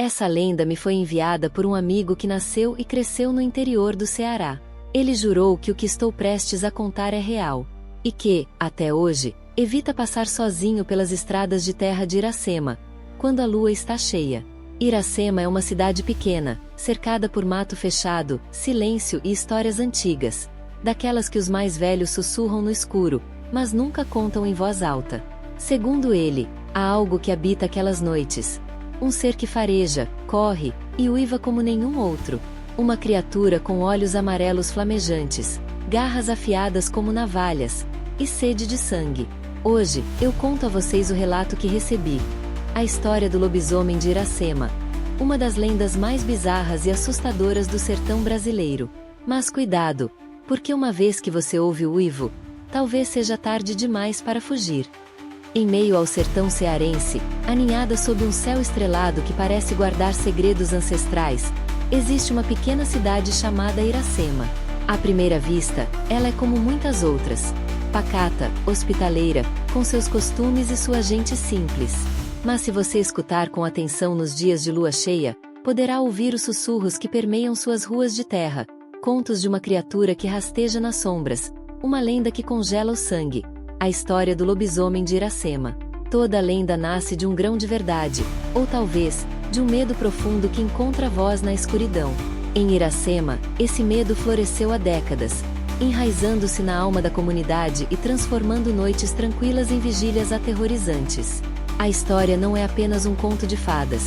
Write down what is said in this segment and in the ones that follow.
Essa lenda me foi enviada por um amigo que nasceu e cresceu no interior do Ceará. Ele jurou que o que estou prestes a contar é real. E que, até hoje, evita passar sozinho pelas estradas de terra de Iracema, quando a lua está cheia. Iracema é uma cidade pequena, cercada por mato fechado, silêncio e histórias antigas. Daquelas que os mais velhos sussurram no escuro, mas nunca contam em voz alta. Segundo ele, há algo que habita aquelas noites. Um ser que fareja, corre e uiva como nenhum outro. Uma criatura com olhos amarelos flamejantes, garras afiadas como navalhas, e sede de sangue. Hoje, eu conto a vocês o relato que recebi. A história do lobisomem de Iracema. Uma das lendas mais bizarras e assustadoras do sertão brasileiro. Mas cuidado, porque uma vez que você ouve o uivo, talvez seja tarde demais para fugir. Em meio ao sertão cearense, aninhada sob um céu estrelado que parece guardar segredos ancestrais, existe uma pequena cidade chamada Iracema. À primeira vista, ela é como muitas outras. Pacata, hospitaleira, com seus costumes e sua gente simples. Mas se você escutar com atenção nos dias de lua cheia, poderá ouvir os sussurros que permeiam suas ruas de terra, contos de uma criatura que rasteja nas sombras, uma lenda que congela o sangue, a história do lobisomem de Iracema. Toda lenda nasce de um grão de verdade, ou talvez, de um medo profundo que encontra voz na escuridão. Em Iracema, esse medo floresceu há décadas, enraizando-se na alma da comunidade e transformando noites tranquilas em vigílias aterrorizantes. A história não é apenas um conto de fadas.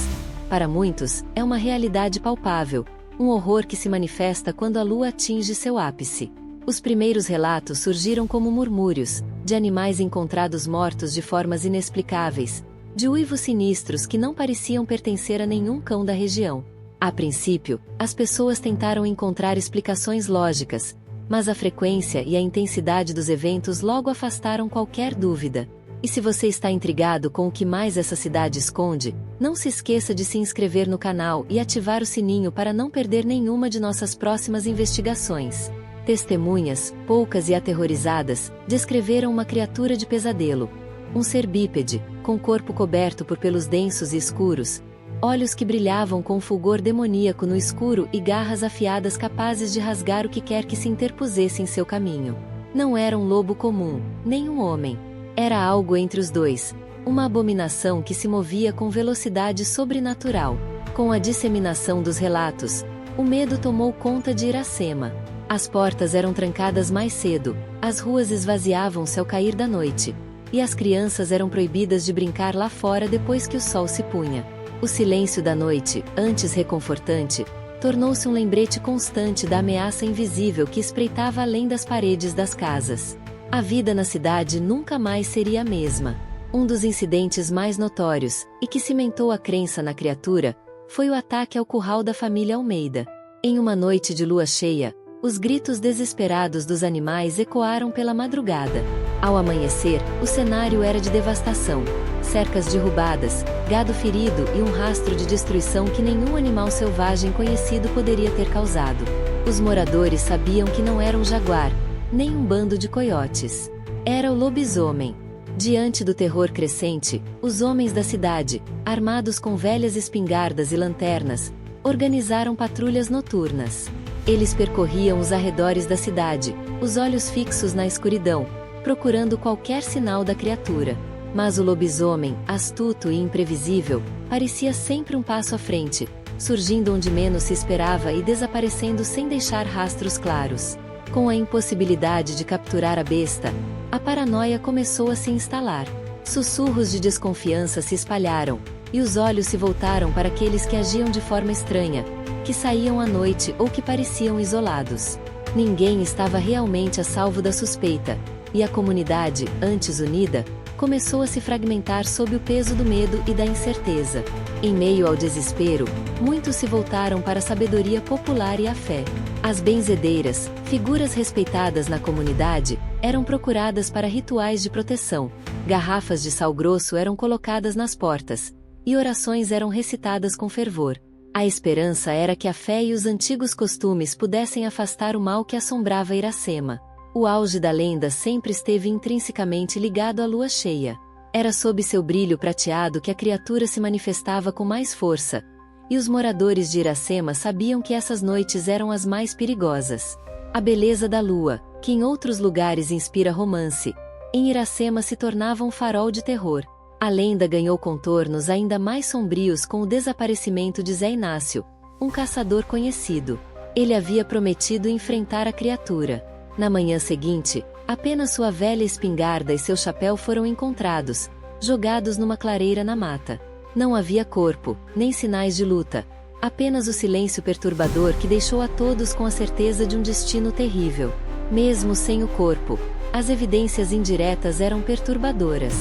Para muitos, é uma realidade palpável, um horror que se manifesta quando a lua atinge seu ápice. Os primeiros relatos surgiram como murmúrios, de animais encontrados mortos de formas inexplicáveis, de uivos sinistros que não pareciam pertencer a nenhum cão da região. A princípio, as pessoas tentaram encontrar explicações lógicas, mas a frequência e a intensidade dos eventos logo afastaram qualquer dúvida. E se você está intrigado com o que mais essa cidade esconde, não se esqueça de se inscrever no canal e ativar o sininho para não perder nenhuma de nossas próximas investigações. Testemunhas, poucas e aterrorizadas, descreveram uma criatura de pesadelo. Um ser bípede, com corpo coberto por pelos densos e escuros, olhos que brilhavam com fulgor demoníaco no escuro e garras afiadas capazes de rasgar o que quer que se interpusesse em seu caminho. Não era um lobo comum, nem um homem. Era algo entre os dois, uma abominação que se movia com velocidade sobrenatural. Com a disseminação dos relatos, o medo tomou conta de Iracema. As portas eram trancadas mais cedo, as ruas esvaziavam-se ao cair da noite, e as crianças eram proibidas de brincar lá fora depois que o sol se punha. O silêncio da noite, antes reconfortante, tornou-se um lembrete constante da ameaça invisível que espreitava além das paredes das casas. A vida na cidade nunca mais seria a mesma. Um dos incidentes mais notórios, e que cimentou a crença na criatura, foi o ataque ao curral da família Almeida. Em uma noite de lua cheia, os gritos desesperados dos animais ecoaram pela madrugada. Ao amanhecer, o cenário era de devastação. Cercas derrubadas, gado ferido e um rastro de destruição que nenhum animal selvagem conhecido poderia ter causado. Os moradores sabiam que não era um jaguar, nem um bando de coiotes. Era o lobisomem. Diante do terror crescente, os homens da cidade, armados com velhas espingardas e lanternas, organizaram patrulhas noturnas. Eles percorriam os arredores da cidade, os olhos fixos na escuridão, procurando qualquer sinal da criatura. Mas o lobisomem, astuto e imprevisível, parecia sempre um passo à frente, surgindo onde menos se esperava e desaparecendo sem deixar rastros claros. Com a impossibilidade de capturar a besta, a paranoia começou a se instalar. Sussurros de desconfiança se espalharam, e os olhos se voltaram para aqueles que agiam de forma estranha, que saíam à noite ou que pareciam isolados. Ninguém estava realmente a salvo da suspeita, e a comunidade, antes unida, começou a se fragmentar sob o peso do medo e da incerteza. Em meio ao desespero, muitos se voltaram para a sabedoria popular e a fé. As benzedeiras, figuras respeitadas na comunidade, eram procuradas para rituais de proteção. Garrafas de sal grosso eram colocadas nas portas, e orações eram recitadas com fervor. A esperança era que a fé e os antigos costumes pudessem afastar o mal que assombrava Iracema. O auge da lenda sempre esteve intrinsecamente ligado à lua cheia. Era sob seu brilho prateado que a criatura se manifestava com mais força, e os moradores de Iracema sabiam que essas noites eram as mais perigosas. A beleza da lua, que em outros lugares inspira romance, em Iracema se tornava um farol de terror. A lenda ganhou contornos ainda mais sombrios com o desaparecimento de Zé Inácio, um caçador conhecido. Ele havia prometido enfrentar a criatura. Na manhã seguinte, apenas sua velha espingarda e seu chapéu foram encontrados, jogados numa clareira na mata. Não havia corpo, nem sinais de luta, apenas o silêncio perturbador que deixou a todos com a certeza de um destino terrível. Mesmo sem o corpo, as evidências indiretas eram perturbadoras.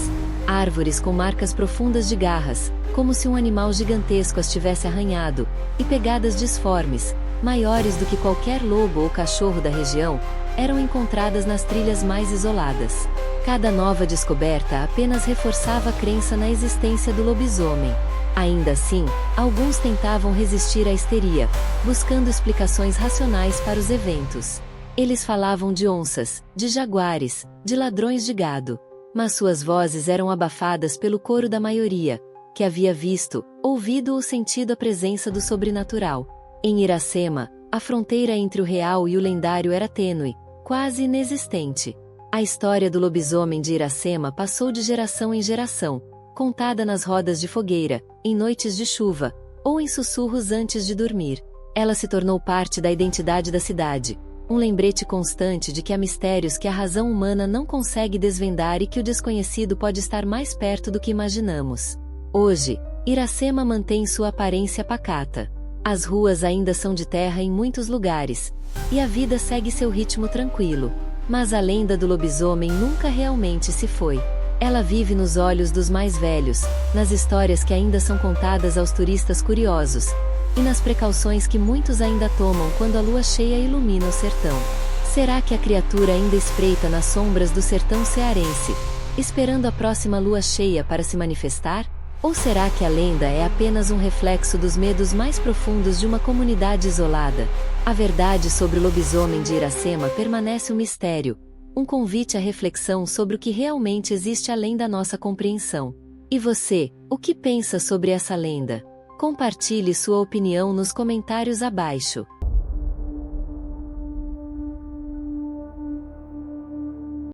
Árvores com marcas profundas de garras, como se um animal gigantesco as tivesse arranhado, e pegadas disformes, maiores do que qualquer lobo ou cachorro da região, eram encontradas nas trilhas mais isoladas. Cada nova descoberta apenas reforçava a crença na existência do lobisomem. Ainda assim, alguns tentavam resistir à histeria, buscando explicações racionais para os eventos. Eles falavam de onças, de jaguares, de ladrões de gado, mas suas vozes eram abafadas pelo coro da maioria, que havia visto, ouvido ou sentido a presença do sobrenatural. Em Iracema, a fronteira entre o real e o lendário era tênue, quase inexistente. A história do lobisomem de Iracema passou de geração em geração, contada nas rodas de fogueira, em noites de chuva, ou em sussurros antes de dormir. Ela se tornou parte da identidade da cidade, um lembrete constante de que há mistérios que a razão humana não consegue desvendar e que o desconhecido pode estar mais perto do que imaginamos. Hoje, Iracema mantém sua aparência pacata. As ruas ainda são de terra em muitos lugares, e a vida segue seu ritmo tranquilo. Mas a lenda do lobisomem nunca realmente se foi. Ela vive nos olhos dos mais velhos, nas histórias que ainda são contadas aos turistas curiosos, e nas precauções que muitos ainda tomam quando a lua cheia ilumina o sertão. Será que a criatura ainda espreita nas sombras do sertão cearense, esperando a próxima lua cheia para se manifestar? Ou será que a lenda é apenas um reflexo dos medos mais profundos de uma comunidade isolada? A verdade sobre o lobisomem de Iracema permanece um mistério, um convite à reflexão sobre o que realmente existe além da nossa compreensão. E você, o que pensa sobre essa lenda? Compartilhe sua opinião nos comentários abaixo.